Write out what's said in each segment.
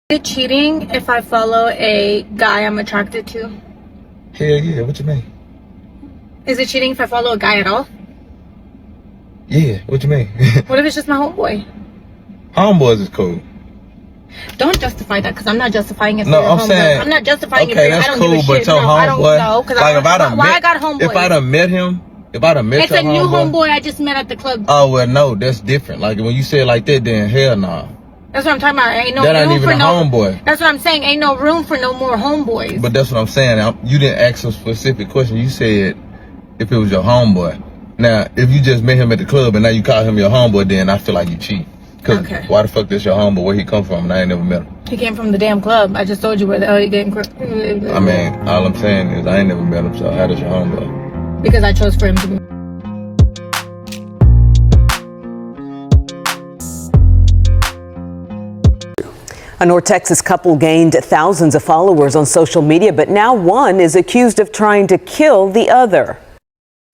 Is it cheating if I follow a guy I'm attracted to? Hell yeah, what you mean? Is it cheating if I follow a guy at all? Yeah, what you mean? What if it's just my homeboy? Homeboys is cool. Don't justify that, because I'm not justifying it for No, your I'm homeboy. saying, I'm not justifying okay, it for that's I don't cool, give a but shit. your No, I don't homeboy, know, because like, if I done why I met, got homeboys? if I done met him, if I done met it's your a new homeboy I just met at the club. Oh, well, no, that's different. Like, when you say it like that, then hell nah. That's what I'm talking about. Ain't no That room ain't even for a no homeboy. That's what I'm saying. Ain't no room for no more homeboys. But that's what I'm saying. You didn't ask a specific question. You said if it was your homeboy. Now, if you just met him at the club and now you call him your homeboy, then I feel like you cheat. Cause why the fuck this your homeboy? Where he come from? And I ain't never met him. He came from the damn club. I just told you where the hell he came from. I mean, all I'm saying is I ain't never met him, so how does your homeboy? Because I chose for him to be. A North Texas couple gained thousands of followers on social media, but now one is accused of trying to kill the other.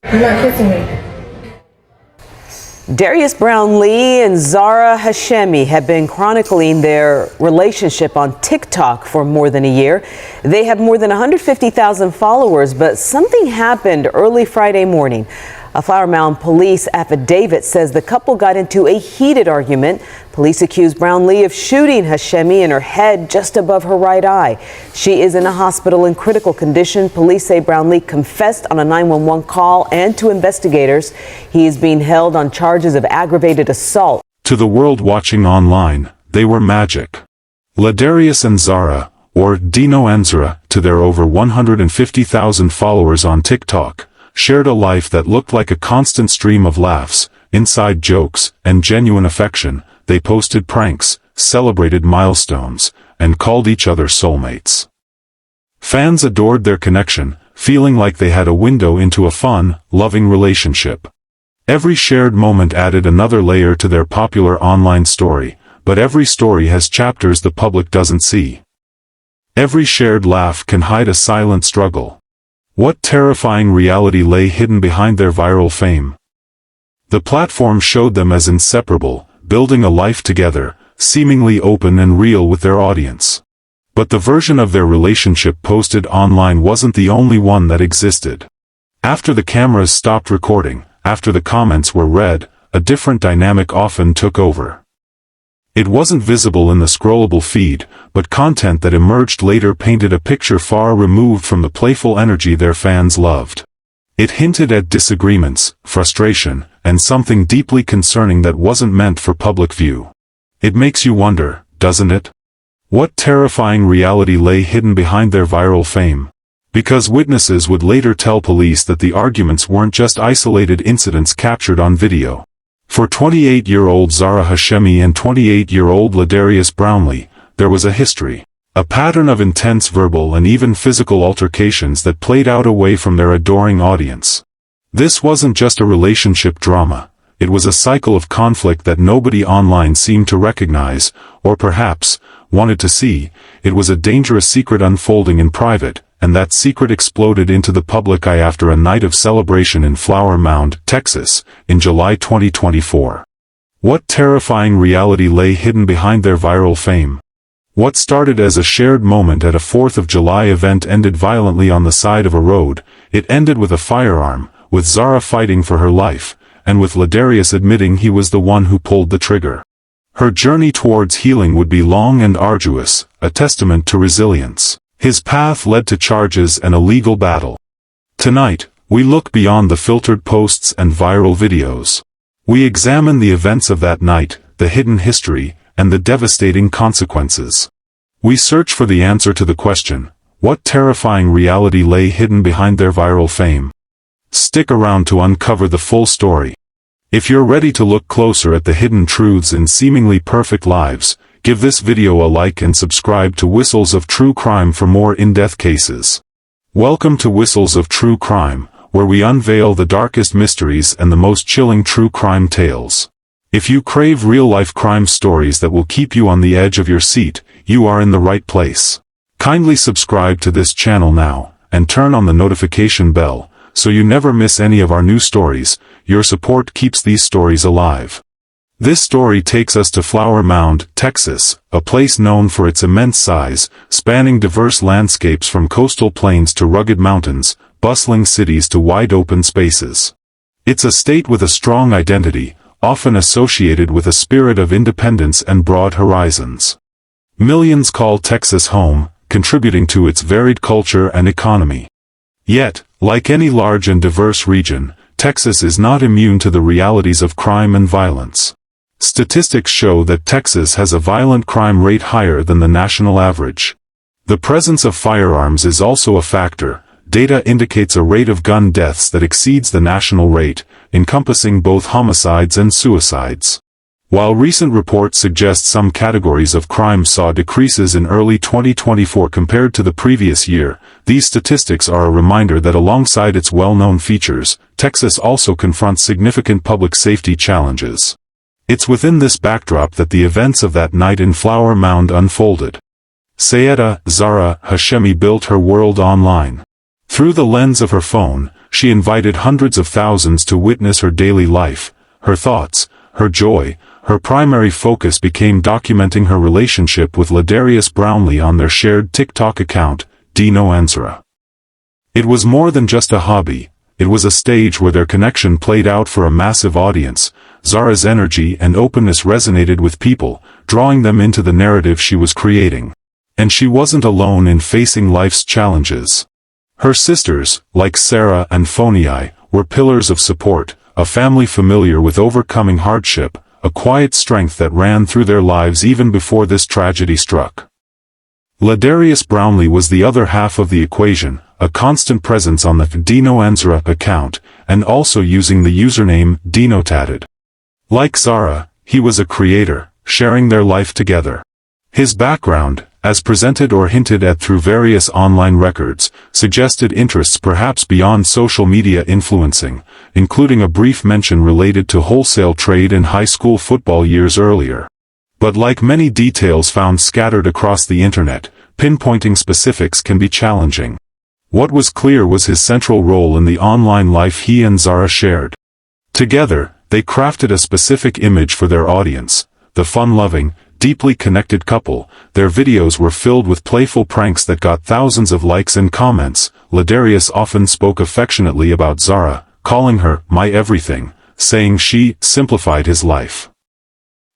You're not kissing me. Darius Brownlee and Zahra Hashemi have been chronicling their relationship on TikTok for more than a year. They have more than 150,000 followers, but something happened early Friday morning. A Flower Mound police affidavit says the couple got into a heated argument. Police accused Brownlee of shooting Hashemi in her head just above her right eye. She is in a hospital in critical condition. Police say Brownlee confessed on a 911 call and to investigators. He is being held on charges of aggravated assault. To the world watching online, they were magic. Darius and Zahra, or Deno and Zahra, to their over 150,000 followers on TikTok, shared a life that looked like a constant stream of laughs, inside jokes, and genuine affection. They posted pranks, celebrated milestones, and called each other soulmates. Fans adored their connection, feeling like they had a window into a fun, loving relationship. Every shared moment added another layer to their popular online story, but every story has chapters the public doesn't see. Every shared laugh can hide a silent struggle. What terrifying reality lay hidden behind their viral fame? The platform showed them as inseparable, building a life together, seemingly open and real with their audience. But the version of their relationship posted online wasn't the only one that existed. After the cameras stopped recording, after the comments were read, a different dynamic often took over. It wasn't visible in the scrollable feed, but content that emerged later painted a picture far removed from the playful energy their fans loved. It hinted at disagreements, frustration, and something deeply concerning that wasn't meant for public view. It makes you wonder, doesn't it? What terrifying reality lay hidden behind their viral fame? Because witnesses would later tell police that the arguments weren't just isolated incidents captured on video. For 28-year-old Zahra Hashemi and 28-year-old Darius Brownlee, there was a history. A pattern of intense verbal and even physical altercations that played out away from their adoring audience. This wasn't just a relationship drama, it was a cycle of conflict that nobody online seemed to recognize, or perhaps, wanted to see. It was a dangerous secret unfolding in private, and that secret exploded into the public eye after a night of celebration in Flower Mound, Texas, in July 2024. What terrifying reality lay hidden behind their viral fame? What started as a shared moment at a 4th of July event ended violently on the side of a road. It ended with a firearm, with Zahra fighting for her life, and with Darius admitting he was the one who pulled the trigger. Her journey towards healing would be long and arduous, a testament to resilience. His path led to charges and a legal battle. Tonight, we look beyond the filtered posts and viral videos. We examine the events of that night, the hidden history, and the devastating consequences. We search for the answer to the question, what terrifying reality lay hidden behind their viral fame? Stick around to uncover the full story. If you're ready to look closer at the hidden truths in seemingly perfect lives, give this video a like and subscribe to Whistles of True Crime for more in-depth cases. Welcome to Whistles of True Crime, where we unveil the darkest mysteries and the most chilling true crime tales. If you crave real-life crime stories that will keep you on the edge of your seat, you are in the right place. Kindly subscribe to this channel now, and turn on the notification bell, so you never miss any of our new stories. Your support keeps these stories alive. This story takes us to Flower Mound, Texas, a place known for its immense size, spanning diverse landscapes from coastal plains to rugged mountains, bustling cities to wide-open spaces. It's a state with a strong identity, often associated with a spirit of independence and broad horizons. Millions call Texas home, contributing to its varied culture and economy. Yet, like any large and diverse region, Texas is not immune to the realities of crime and violence. Statistics show that Texas has a violent crime rate higher than the national average. The presence of firearms is also a factor. Data indicates a rate of gun deaths that exceeds the national rate, encompassing both homicides and suicides. While recent reports suggest some categories of crime saw decreases in early 2024 compared to the previous year, these statistics are a reminder that alongside its well-known features, Texas also confronts significant public safety challenges. It's within this backdrop that the events of that night in Flower Mound unfolded. Sayeda Zahra Hashemi built her world online. Through the lens of her phone, she invited hundreds of thousands to witness her daily life, her thoughts, her joy. Her primary focus became documenting her relationship with Ladarius Brownlee on their shared TikTok account, Deno and Zahra. It was more than just a hobby, it was a stage where their connection played out for a massive audience. Zahra's energy and openness resonated with people, drawing them into the narrative she was creating. And she wasn't alone in facing life's challenges. Her sisters, like Sarah and Fonii, were pillars of support, a family familiar with overcoming hardship, a quiet strength that ran through their lives even before this tragedy struck. Ladarius Brownlee was the other half of the equation, a constant presence on the Deno and Zahra account, and also using the username Denotated. Like Zahra, he was a creator, sharing their life together. His background, as presented or hinted at through various online records, suggested interests perhaps beyond social media influencing, including a brief mention related to wholesale trade in high school football years earlier. But like many details found scattered across the internet, pinpointing specifics can be challenging. What was clear was his central role in the online life he and Zahra shared. Together, they crafted a specific image for their audience, the fun-loving, deeply connected couple. Their videos were filled with playful pranks that got thousands of likes and comments. Ladarius often spoke affectionately about Zahra, calling her "my everything," saying she simplified his life.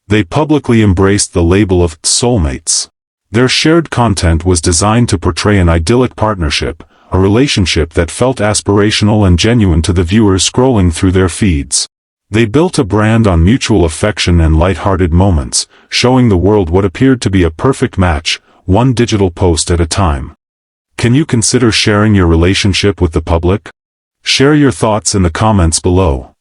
They publicly embraced the label of soulmates. Their shared content was designed to portray an idyllic partnership, a relationship that felt aspirational and genuine to the viewers scrolling through their feeds. They built a brand on mutual affection and light-hearted moments, showing the world what appeared to be a perfect match, one digital post at a time. Can you consider sharing your relationship with the public? Share your thoughts in the comments below.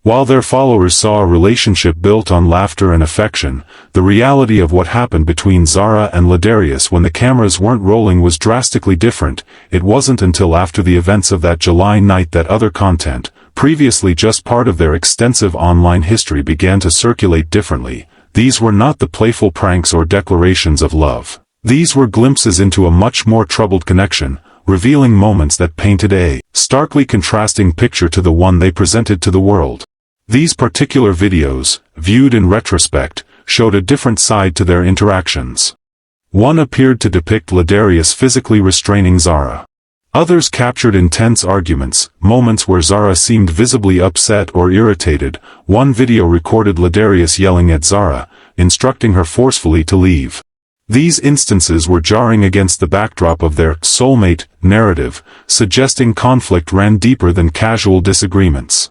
While their followers saw a relationship built on laughter and affection, the reality of what happened between Zahra and Ladarius when the cameras weren't rolling was drastically different. It wasn't until after the events of that July night that other content, previously just part of their extensive online history, began to circulate differently. These were not the playful pranks or declarations of love. These were glimpses into a much more troubled connection, revealing moments that painted a starkly contrasting picture to the one they presented to the world. These particular videos, viewed in retrospect, showed a different side to their interactions. One appeared to depict Ladarius physically restraining Zahra. Others captured intense arguments, moments where Zahra seemed visibly upset or irritated. One video recorded Ladarius yelling at Zahra, instructing her forcefully to leave. These instances were jarring against the backdrop of their soulmate narrative, suggesting conflict ran deeper than casual disagreements.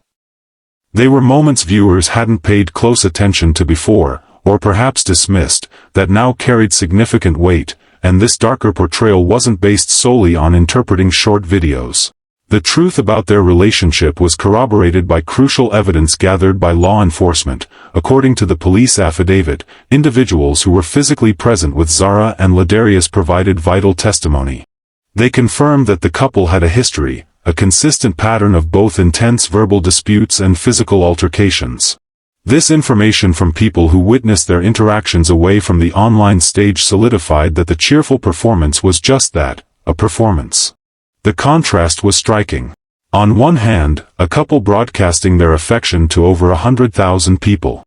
They were moments viewers hadn't paid close attention to before, or perhaps dismissed, that now carried significant weight, and this darker portrayal wasn't based solely on interpreting short videos. The truth about their relationship was corroborated by crucial evidence gathered by law enforcement. According to the police affidavit, individuals who were physically present with Zahra and Ladarius provided vital testimony. They confirmed that the couple had a history, a consistent pattern of both intense verbal disputes and physical altercations. This information from people who witnessed their interactions away from the online stage solidified that the cheerful performance was just that, a performance. The contrast was striking. On one hand, a couple broadcasting their affection to over 100,000 people.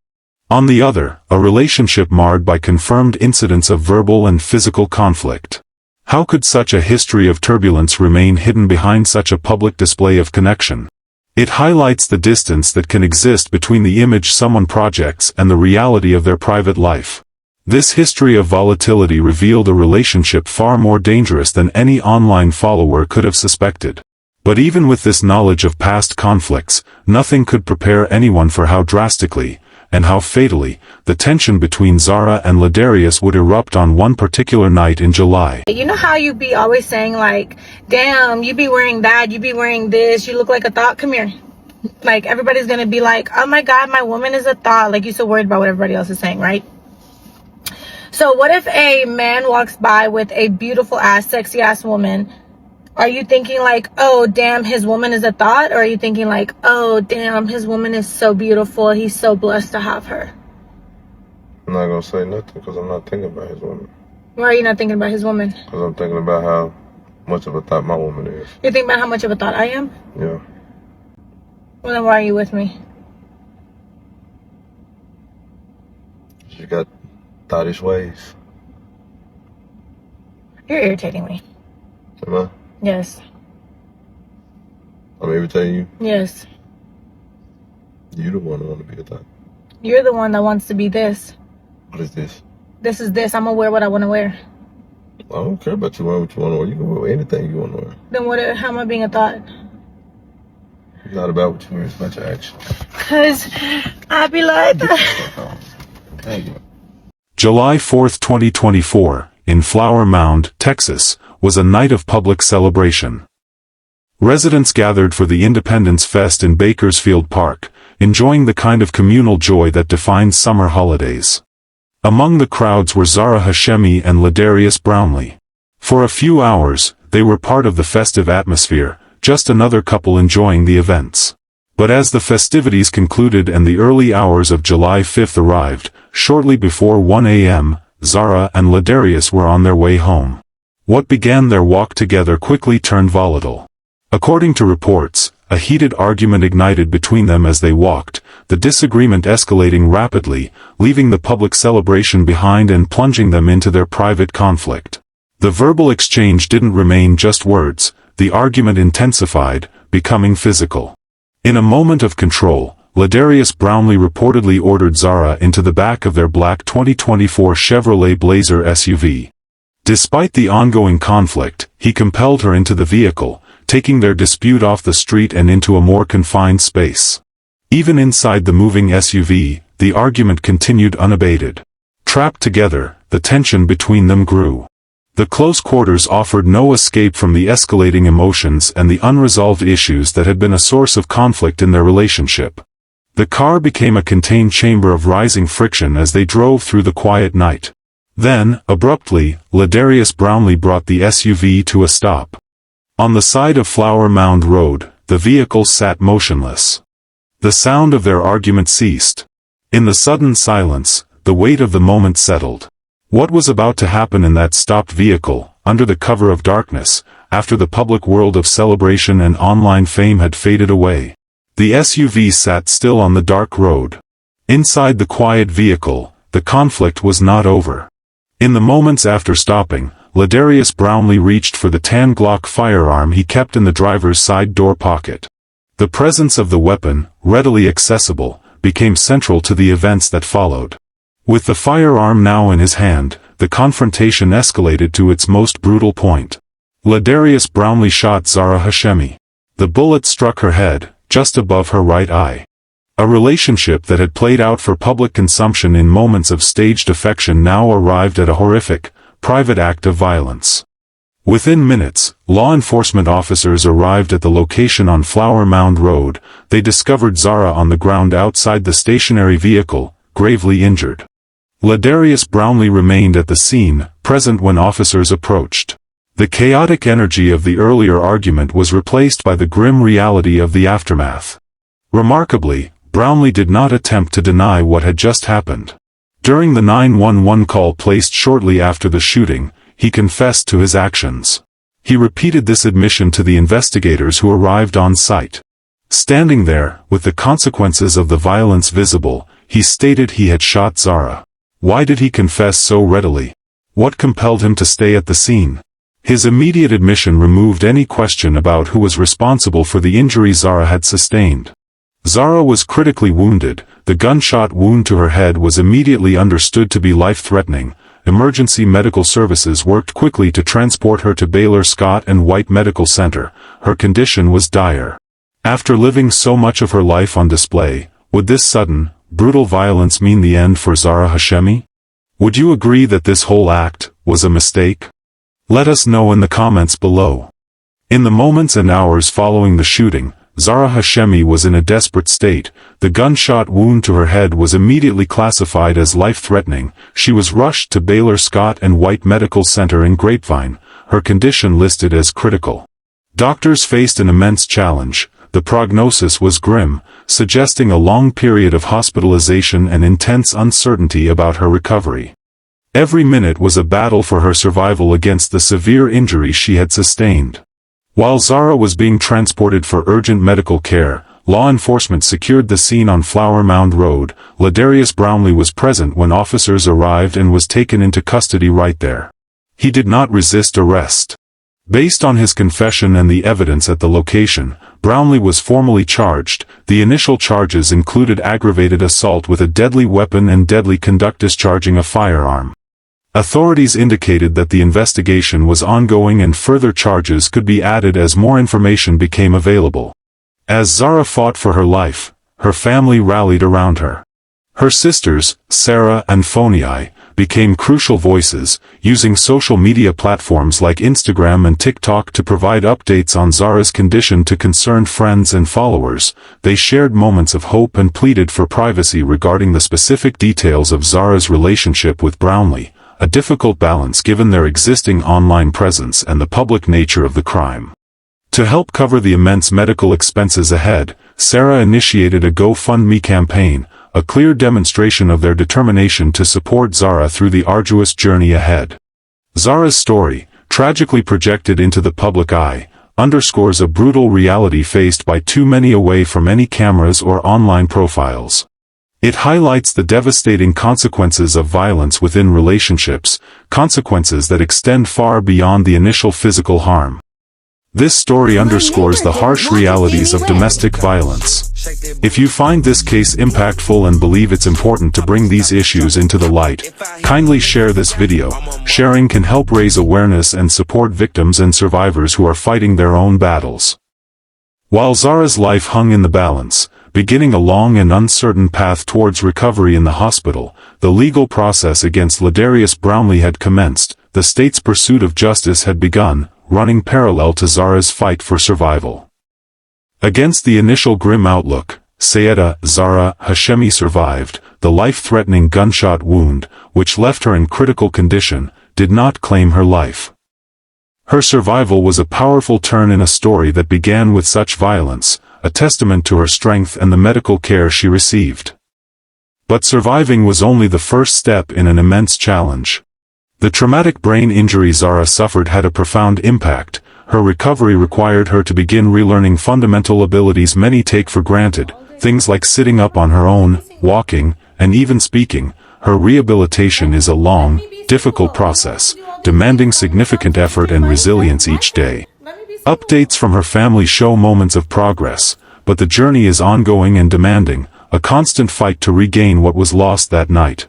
On the other, a relationship marred by confirmed incidents of verbal and physical conflict. How could such a history of turbulence remain hidden behind such a public display of connection? It highlights the distance that can exist between the image someone projects and the reality of their private life. This history of volatility revealed a relationship far more dangerous than any online follower could have suspected. But even with this knowledge of past conflicts, nothing could prepare anyone for how drastically, and how fatally, the tension between Zahra and Ladarius would erupt on one particular night in July. You know how you be always saying like, damn, you be wearing that, you be wearing this, you look like a thought, come here. Like everybody's gonna be like, oh my god, my woman is a thought. Like you're so worried about what everybody else is saying, right? So what if a man walks by with a beautiful ass, sexy ass woman? Are you thinking like, oh, damn, his woman is a thought? Or are you thinking like, oh, damn, his woman is so beautiful. He's so blessed to have her. I'm not going to say nothing because I'm not thinking about his woman. Why are you not thinking about his woman? Because I'm thinking about how much of a thought my woman is. You're thinking about how much of a thought I am? Yeah. Well, then why are you with me? She got thoughtish ways. You're irritating me. Am I? Yes. I'm irritating you? Yes. You the one who want to be a thought. You're the one that wants to be this. What is this? This is this. I'm gonna wear what I want to wear. I don't care about you wearing what you want to wear. You can wear anything you want to wear. Then how am I being a thought? It's not about what you wear, it's about your actions. Cause I be like Thank you. July 4th, 2024, in Flower Mound, Texas, was a night of public celebration. Residents gathered for the Independence Fest in Bakersfield Park, enjoying the kind of communal joy that defines summer holidays. Among the crowds were Zahra Hashemi and Ladarius Brownlee. For a few hours, they were part of the festive atmosphere, just another couple enjoying the events. But as the festivities concluded and the early hours of July 5th arrived, shortly before 1 a.m., Zahra and Ladarius were on their way home. What began their walk together quickly turned volatile. According to reports, a heated argument ignited between them as they walked, the disagreement escalating rapidly, leaving the public celebration behind and plunging them into their private conflict. The verbal exchange didn't remain just words, the argument intensified, becoming physical. In a moment of control, Ladarius Brownlee reportedly ordered Zahra into the back of their black 2024 Chevrolet Blazer SUV. Despite the ongoing conflict, he compelled her into the vehicle, taking their dispute off the street and into a more confined space. Even inside the moving SUV, the argument continued unabated. Trapped together, the tension between them grew. The close quarters offered no escape from the escalating emotions and the unresolved issues that had been a source of conflict in their relationship. The car became a contained chamber of rising friction as they drove through the quiet night. Then, abruptly, Ladarius Brownlee brought the SUV to a stop. On the side of Flower Mound Road, the vehicle sat motionless. The sound of their argument ceased. In the sudden silence, the weight of the moment settled. What was about to happen in that stopped vehicle, under the cover of darkness, after the public world of celebration and online fame had faded away? The SUV sat still on the dark road. Inside the quiet vehicle, the conflict was not over. In the moments after stopping, Ladarius Brownlee reached for the tan Glock firearm he kept in the driver's side door pocket. The presence of the weapon, readily accessible, became central to the events that followed. With the firearm now in his hand, the confrontation escalated to its most brutal point. Ladarius Brownlee shot Zahra Hashemi. The bullet struck her head, just above her right eye. A relationship that had played out for public consumption in moments of staged affection now arrived at a horrific, private act of violence. Within minutes, law enforcement officers arrived at the location on Flower Mound Road. They discovered Zahra on the ground outside the stationary vehicle, gravely injured. Ladarius Brownlee remained at the scene, present when officers approached. The chaotic energy of the earlier argument was replaced by the grim reality of the aftermath. Remarkably, Brownlee did not attempt to deny what had just happened. During the 911 call placed shortly after the shooting, he confessed to his actions. He repeated this admission to the investigators who arrived on site. Standing there, with the consequences of the violence visible, he stated he had shot Zahra. Why did he confess so readily? What compelled him to stay at the scene? His immediate admission removed any question about who was responsible for the injury Zahra had sustained. Zahra was critically wounded. The gunshot wound to her head was immediately understood to be life-threatening. Emergency medical services worked quickly to transport her to Baylor Scott and White Medical Center. Her condition was dire. After living so much of her life on display, would this sudden, brutal violence mean the end for Zahra Hashemi? Would you agree that this whole act was a mistake? Let us know in the comments below. In the moments and hours following the shooting, Zahra Hashemi was in a desperate state. The gunshot wound to her head was immediately classified as life-threatening. She was rushed to Baylor Scott and White Medical Center in Grapevine, her condition listed as critical. Doctors faced an immense challenge. The prognosis was grim, suggesting a long period of hospitalization and intense uncertainty about her recovery. Every minute was a battle for her survival against the severe injury she had sustained. While Zahra was being transported for urgent medical care, law enforcement secured the scene on Flower Mound Road. Ladarius Brownlee was present when officers arrived and was taken into custody right there. He did not resist arrest. Based on his confession and the evidence at the location, Brownlee was formally charged. The initial charges included aggravated assault with a deadly weapon and deadly conduct discharging a firearm. Authorities indicated that the investigation was ongoing and further charges could be added as more information became available. As Zahra fought for her life, her family rallied around her. Her sisters, Sarah and Fonai, became crucial voices, using social media platforms like Instagram and TikTok to provide updates on Zahra's condition to concerned friends and followers. They shared moments of hope and pleaded for privacy regarding the specific details of Zahra's relationship with Brownlee, a difficult balance given their existing online presence and the public nature of the crime. To help cover the immense medical expenses ahead, Sarah initiated a GoFundMe campaign, a clear demonstration of their determination to support Zahra through the arduous journey ahead. Zahra's story, tragically projected into the public eye, underscores a brutal reality faced by too many away from any cameras or online profiles. It highlights the devastating consequences of violence within relationships, consequences that extend far beyond the initial physical harm. This story underscores the harsh realities of domestic violence. If you find this case impactful and believe it's important to bring these issues into the light, kindly share this video. Sharing can help raise awareness and support victims and survivors who are fighting their own battles. While Zahra's life hung in the balance, beginning a long and uncertain path towards recovery in the hospital, the legal process against Ladarius Brownlee had commenced. The state's pursuit of justice had begun, running parallel to Zahra's fight for survival. Against the initial grim outlook, Sayeda Zahra Hashemi survived. The life-threatening gunshot wound, which left her in critical condition, did not claim her life. Her survival was a powerful turn in a story that began with such violence, a testament to her strength and the medical care she received. But surviving was only the first step in an immense challenge. The traumatic brain injury Zahra suffered had a profound impact. Her recovery required her to begin relearning fundamental abilities many take for granted, things like sitting up on her own, walking, and even speaking. Her rehabilitation is a long, difficult process, demanding significant effort and resilience each day. Updates from her family show moments of progress, but the journey is ongoing and demanding, a constant fight to regain what was lost that night.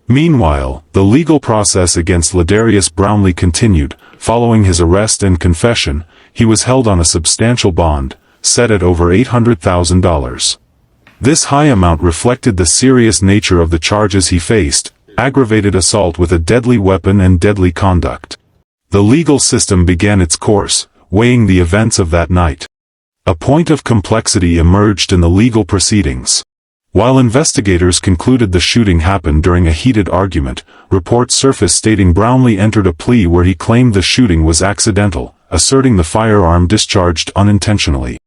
Meanwhile, the legal process against Ladarius Brownlee continued. Following his arrest and confession, he was held on a substantial bond, set at over $800,000. This high amount reflected the serious nature of the charges he faced: aggravated assault with a deadly weapon and deadly conduct. The legal system began its course, weighing the events of that night. A point of complexity emerged in the legal proceedings. While investigators concluded the shooting happened during a heated argument, reports surfaced stating Brownlee entered a plea where he claimed the shooting was accidental, asserting the firearm discharged unintentionally.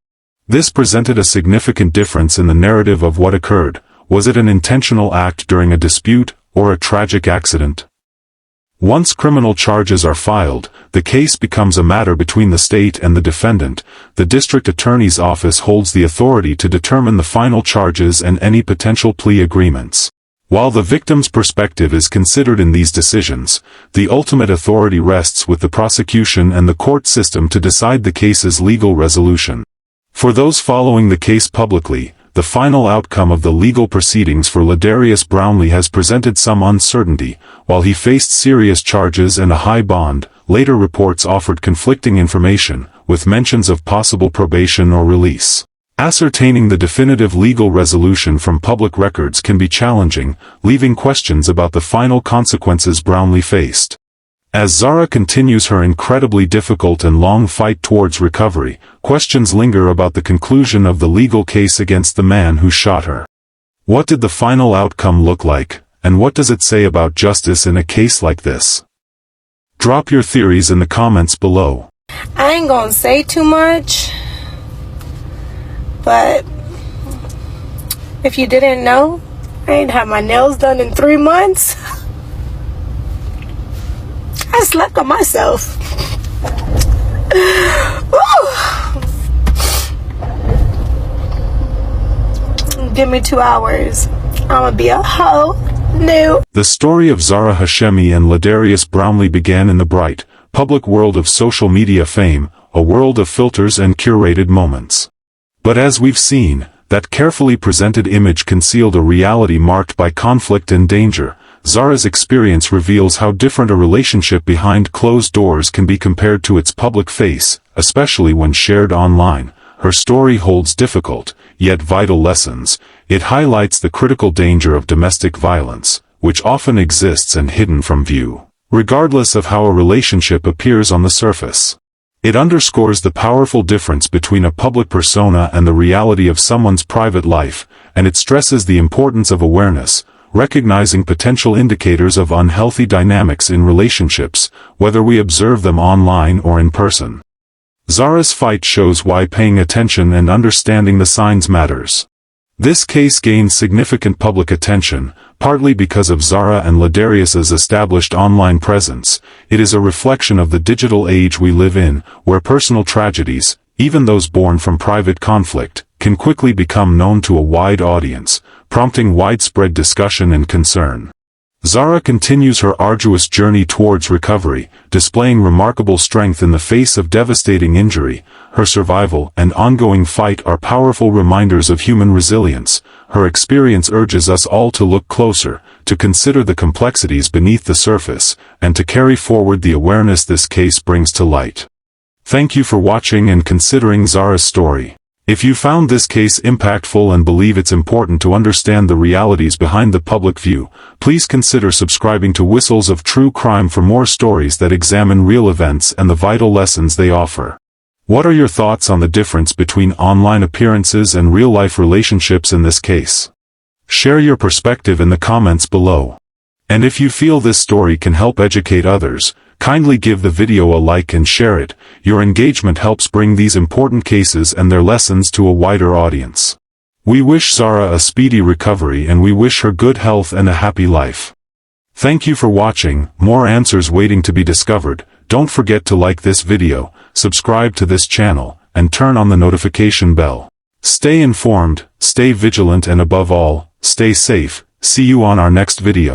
This presented a significant difference in the narrative of what occurred. Was it an intentional act during a dispute, or a tragic accident? Once criminal charges are filed, the case becomes a matter between the state and the defendant. The district attorney's office holds the authority to determine the final charges and any potential plea agreements. While the victim's perspective is considered in these decisions, the ultimate authority rests with the prosecution and the court system to decide the case's legal resolution. For those following the case publicly, the final outcome of the legal proceedings for Ladarius Brownlee has presented some uncertainty. While he faced serious charges and a high bond, later reports offered conflicting information, with mentions of possible probation or release. Ascertaining the definitive legal resolution from public records can be challenging, leaving questions about the final consequences Brownlee faced. As Zahra continues her incredibly difficult and long fight towards recovery, questions linger about the conclusion of the legal case against the man who shot her. What did the final outcome look like, and what does it say about justice in a case like this? Drop your theories in the comments below. I ain't gonna say too much, but if you didn't know, I ain't had my nails done in 3 months. I slept on myself. Give me 2 hours. I'm gonna be a hoe. New. The story of Zahra Hashemi and Ladarius Brownlee began in the bright, public world of social media fame, a world of filters and curated moments. But as we've seen, that carefully presented image concealed a reality marked by conflict and danger. Zahra's experience reveals how different a relationship behind closed doors can be compared to its public face, especially when shared online. Her story holds difficult, yet vital lessons. It highlights the critical danger of domestic violence, which often exists and hidden from view, regardless of how a relationship appears on the surface. It underscores the powerful difference between a public persona and the reality of someone's private life, and it stresses the importance of awareness, recognizing potential indicators of unhealthy dynamics in relationships, whether we observe them online or in person. Zahra's fight shows why paying attention and understanding the signs matters. This case gained significant public attention, partly because of Zahra and Ladarius's established online presence. It is a reflection of the digital age we live in, where personal tragedies, even those born from private conflict, can quickly become known to a wide audience, prompting widespread discussion and concern. Zahra continues her arduous journey towards recovery, displaying remarkable strength in the face of devastating injury. Her survival and ongoing fight are powerful reminders of human resilience. Her experience urges us all to look closer, to consider the complexities beneath the surface, and to carry forward the awareness this case brings to light. Thank you for watching and considering Zahra's story. If you found this case impactful and believe it's important to understand the realities behind the public view, please consider subscribing to Whistles of True Crime for more stories that examine real events and the vital lessons they offer. What are your thoughts on the difference between online appearances and real-life relationships in this case? Share your perspective in the comments below. And if you feel this story can help educate others, kindly give the video a like and share it. Your engagement helps bring these important cases and their lessons to a wider audience. We wish Zahra a speedy recovery and we wish her good health and a happy life. Thank you for watching. More answers waiting to be discovered. Don't forget to like this video, subscribe to this channel, and turn on the notification bell. Stay informed, stay vigilant, and above all, stay safe. See you on our next video.